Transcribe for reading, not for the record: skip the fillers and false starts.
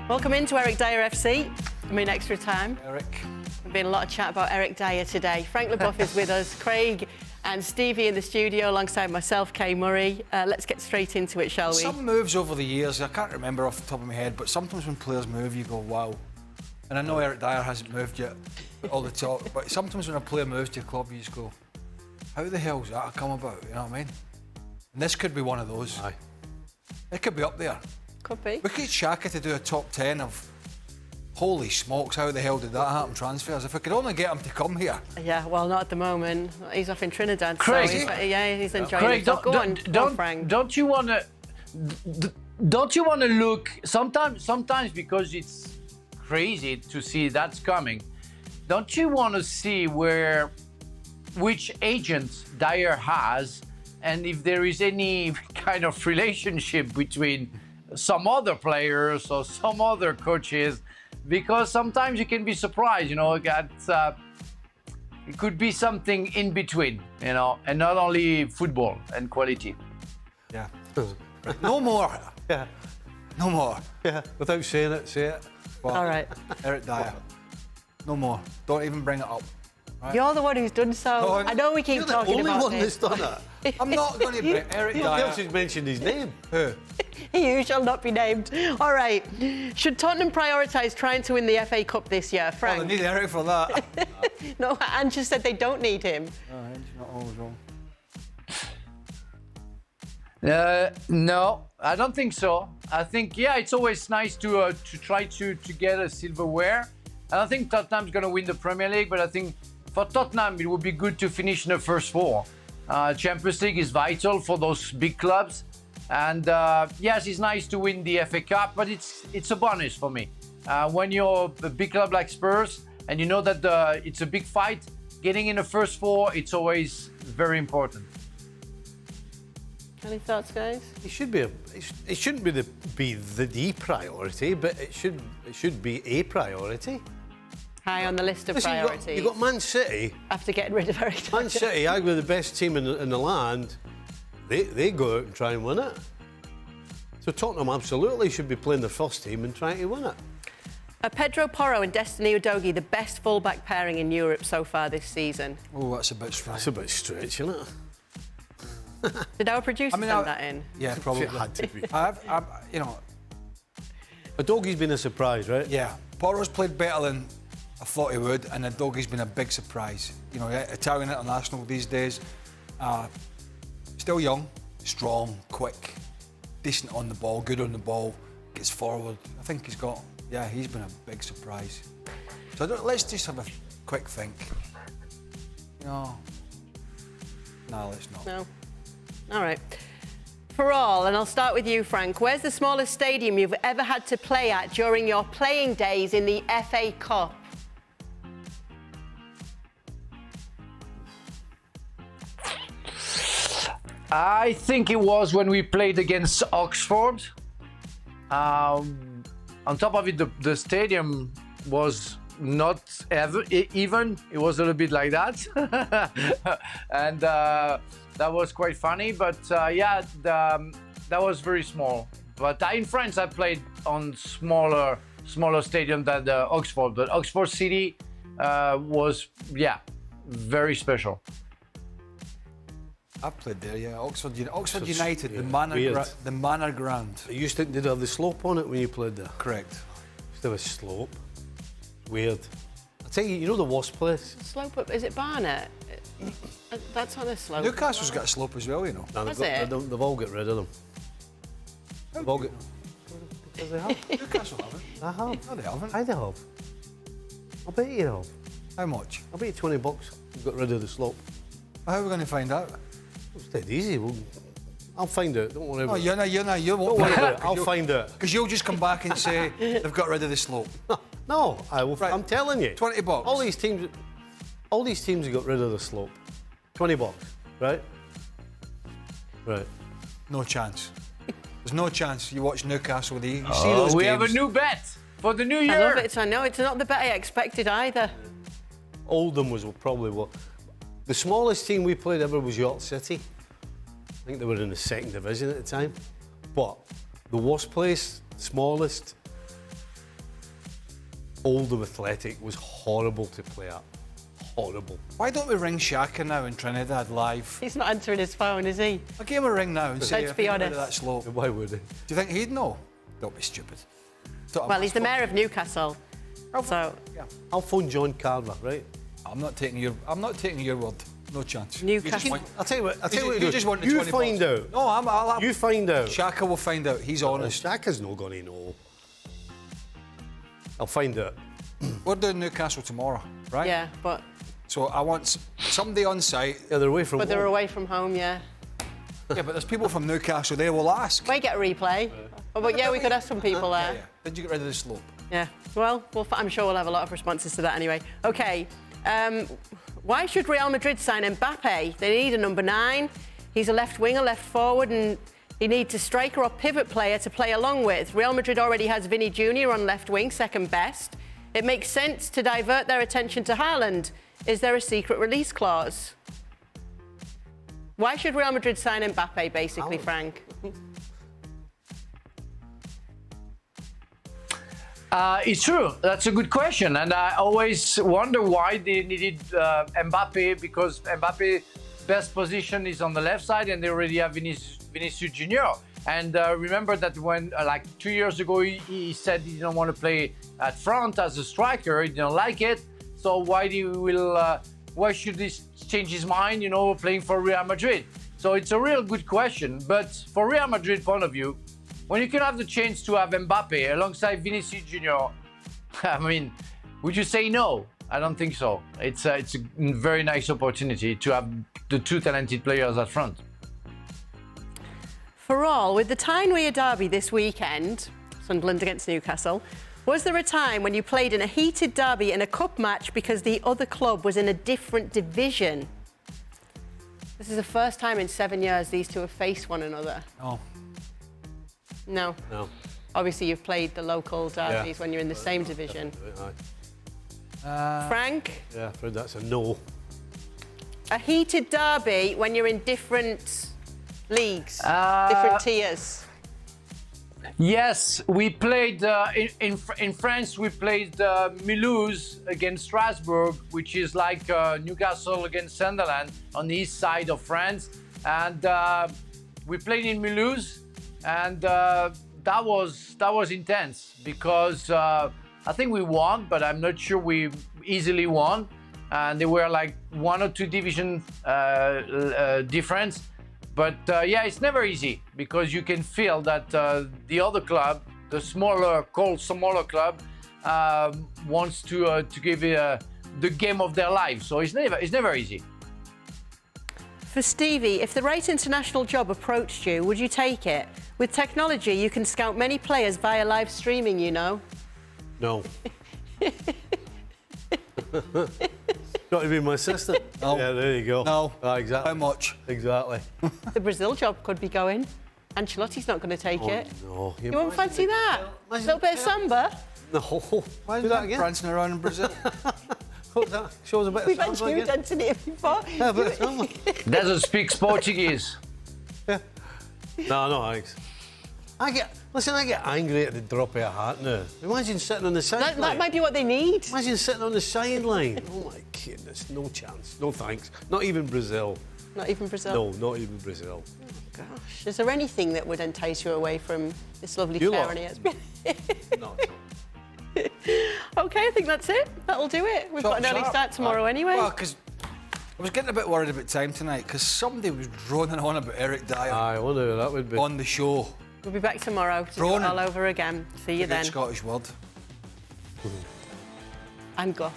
Welcome into Eric Dier FC. Extra Time. Eric. There's been a lot of chat about Eric Dier today. Frank Leboeuf is with us, Craig and Stevie in the studio alongside myself, Kay Murray. Let's get straight into it, shall we? Some moves over the years, I can't remember off the top of my head, but sometimes when players move, you go, wow. And I know Eric Dier hasn't moved yet, all the talk, but sometimes when a player moves to a club, you just go, how the hell's that come about? You know what I mean? And this could be one of those. Aye. It could be up there. Could be. We could Shaka to do a top 10 of, holy smokes, how the hell did that happen, transfers? If we could only get him to come here. Yeah, well, not at the moment. He's off in Trinidad. Craig, so he's enjoying Craig, it. Go on, Frank. Don't you want to look sometimes because it's crazy to see that's coming. Don't you want to see which agent Dier has, and if there is any kind of relationship between some other players or some other coaches? Because sometimes you can be surprised, it could be something in between, and not only football and quality. Yeah. No more. Yeah. No more. Yeah. Without saying it, say it. Well, All right. Eric Dier. No more. Don't even bring it up. Right? You're the one who's done so. No, I know we keep You're the talking only about one this. that's done that. I'm not going to bring Eric Who Dier. else has mentioned his name? Who? You shall not be named. All right. Should Tottenham prioritise trying to win the FA Cup this year, Frank? Well, they need Eric for that. No, Ange just said they don't need him. Ange's not always wrong. No, I don't think so. I think, it's always nice to try to get a silverware. And I think Tottenham's going to win the Premier League, but I think for Tottenham, it would be good to finish in the first four. Champions League is vital for those big clubs. And yes, it's nice to win the FA Cup, but it's a bonus for me. When you're a big club like Spurs and you know that it's a big fight, getting in the first four, it's always very important. Any thoughts, guys? It should be it shouldn't be the priority, but it should be a priority. High on the list of Listen, priorities. you've got Man City. After getting rid of Eric Dier. Man City, arguably the best team in the land. They go out and try and win it. So Tottenham absolutely should be playing the first team and trying to win it. Are Pedro, Porro and Destiny Udogie the best full-back pairing in Europe so far this season? Oh, that's a bit strange. That's a bit strange, isn't it? Did our producer send that in? Yeah, probably. It had to be. Udogie's been a surprise, right? Yeah. Porro's played better than I thought he would, and Udogie's been a big surprise. Italian international these days. Still young, strong, quick, decent on the ball, good on the ball, gets forward. I think he's been a big surprise. So let's just have a quick think. No, let's not. No. All right. For all, and I'll start with you, Frank, where's the smallest stadium you've ever had to play at during your playing days in the FA Cup? I think it was when we played against Oxford. On top of it, the stadium was not even. It was a little bit like that. And that was quite funny. But that was very small. But in France, I played on smaller stadium than Oxford. But Oxford City was, very special. I've played there, yeah. Oxford So United, yeah, the Manor Ground. It used to did have the slope on it when you played there. Correct. Used to have a slope. Weird. I tell you, the worst place. Slope up, is it Barnet? That's on a slope. Newcastle's got a slope as well, No, Has it? they've all got rid of them. They've all got. Because they have. Newcastle haven't. I have. No, they haven't. I have. I'll bet you have. How much? I'll bet you $20 you've got rid of the slope. How are we going to find out? It's dead easy. I'll find it. Don't worry about it. You won't Don't worry find about out. it. I'll find it. Because you'll just come back and say they've got rid of the slope. No, I will. Right. I'm telling you. $20. All these teams have got rid of the slope. $20, right? Right. No chance. There's no chance. You watch Newcastle, you see those We games. have a new bet for the new year. I love it. I know it's not the bet I expected either. Oldham was probably what. The smallest team we played ever was York City. I think they were in the 2nd division at the time. But the worst place, smallest, Oldham Athletic was horrible to play at. Horrible. Why don't we ring Shaka now in Trinidad live? He's not answering his phone, is he? I'll give him a ring now and say, Let's be honest. That slope. Why would he? Do you think he'd know? Don't be stupid. Well, he's the mayor of Newcastle. So Yeah. I'll phone John Carver, right? I'm not taking your word. No chance. Newcastle. I'll tell you what. You just want the you 20 find bucks. out. No, I'll You find out. Shaka will find out. He's honest. Shaka's not going to know. I'll find out. We're doing Newcastle tomorrow, right? Yeah, but So I want somebody on site. Yeah, they're away from they're home. away from home, yeah. Yeah, but there's people from Newcastle. They will ask. We get a replay. But yeah, we could have some people there. Yeah. Did you get rid of the slope? Yeah. Well, I'm sure we'll have a lot of responses to that anyway. Okay. Why should Real Madrid sign Mbappe? They need a number 9. He's a left winger, left forward, and he needs a striker or pivot player to play along with. Real Madrid already has Vinny Jr. on left wing, second best. It makes sense to divert their attention to Haaland. Is there a secret release clause? Why should Real Madrid sign Mbappe, basically, Frank? It's true. That's a good question. And I always wonder why they needed Mbappe, because Mbappe's best position is on the left side and they already have Vinicius Junior. And remember that when, like 2 years ago, he said he didn't want to play at front as a striker. He didn't like it. So why should he change his mind, playing for Real Madrid? So it's a real good question. But for Real Madrid point of view, when you can have the chance to have Mbappe alongside Vinicius Junior, I mean, would you say no? I don't think so. It's a very nice opportunity to have the two talented players at front. For all, with the Tyne-Wear derby this weekend, Sunderland against Newcastle, was there a time when you played in a heated derby in a cup match because the other club was in a different division? This is the first time in 7 years these two have faced one another. Oh. No. No. Obviously, you've played the local derbies when you're in the same division. Frank? Yeah, I've heard that's a no. A heated derby when you're in different leagues, different tiers. Yes, we played in France. We played Mulhouse against Strasbourg, which is like Newcastle against Sunderland on the east side of France, and we played in Mulhouse, and that was intense because I think we won, but I'm not sure we easily won, and they were like 1 or 2 division difference. But yeah, it's never easy because you can feel that the other club, the smaller club, wants to give it the game of their life. So it's never easy. For Stevie, if the right international job approached you, would you take it? With technology, you can scout many players via live streaming, No. Not even my sister. No. Yeah, there you go. No. Exactly. How much? Exactly. The Brazil job could be going. Ancelotti's not going to take it. No. You won't fancy that? A little bit of samba? No. Why Do that again. prancing around in Brazil? What's that? Shows a bit We've of had samba you again. dancing here before. Yeah, a bit of samba. Doesn't speak Portuguese. No, thanks. I get angry at the drop of a hat now. Imagine sitting on the sideline. That might be what they need. Imagine sitting on the sideline. Oh my goodness, no chance. No thanks. Not even Brazil. Not even Brazil? No, not even Brazil. Oh, gosh. Is there anything that would entice you away from this lovely You chair lot. on ESPN? No. OK, I think that's it. That'll do it. We've got an early start tomorrow anyway. Well, because I was getting a bit worried about time tonight because somebody was droning on about Eric Dier I wonder who that would be. on the show. We'll be back tomorrow to do it Droning. all over again. See you A good then. Scottish word. I'm Gough.